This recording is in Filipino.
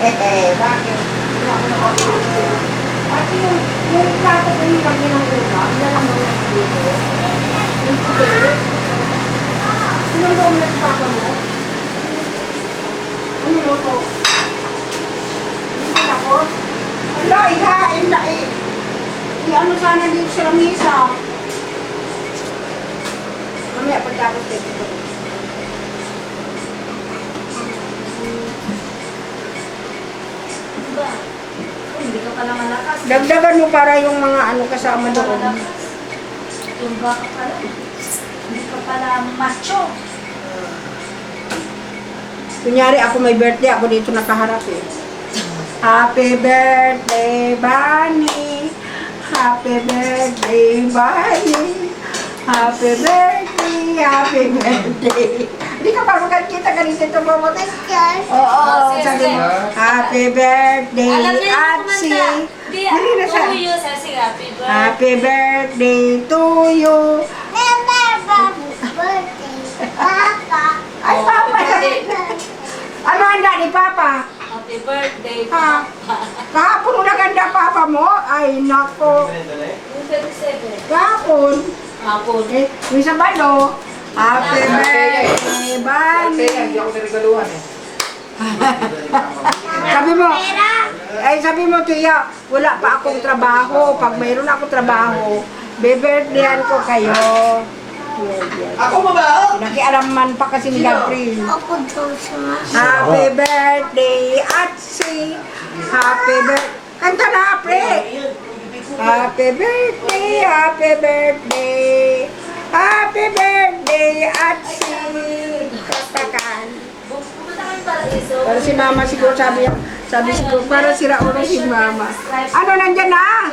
Bakit? Pati yung plato ko yung lagi ng ulam, nalang mo na dito. Yung puti. Sinong doon na papa mo? Ano mo to? Hindi ako? Ala, ihain na eh. Ano sana dito sa lamisa? Mamaya pagkakot dito. Hindi ka pala malakas. Dagdagan mo para yung mga ano kasama doon. Tumba ka pala. Hindi ka pala macho. Kunyari ako may birthday, ako dito nakaharap eh. Happy birthday, Bunny! Happy birthday, Bunny! Happy birthday, happy birthday! Hindi ka pa magkakita ganito ito mo mo. Oo, sabi mo, happy birthday, Alam niya yung Atsi! kumanta. Di, Hindi na siya. tuyo sa sige, happy birthday. Happy birthday to you! Ay, Oh, Papa! happy Ano handa ni Papa? Happy birthday, Ha? Papa. Kahapon mo naganda Papa mo? Ay, nako. Yung 27. Kahapon. Hapon. Eh, yung sa balo. Happy birthday, Bunny. Hindi ako narigaluhan eh. Sabi mo, sabi mo, Tia, wala pa akong trabaho. Pag mayroon akong trabaho, be-birthdayan ko kayo. Ako ba ba? Nakialaman pa kasi ni Gabriel. Happy birthday, Atsi. Happy birthday. Kanta na, pre. Happy birthday, happy birthday. Happy birthday, Atsi. Kastakan. Pumunta kami para iso. Para si Mama siguro sabi siguro para sira ulo si Mama. Ano nandyan na?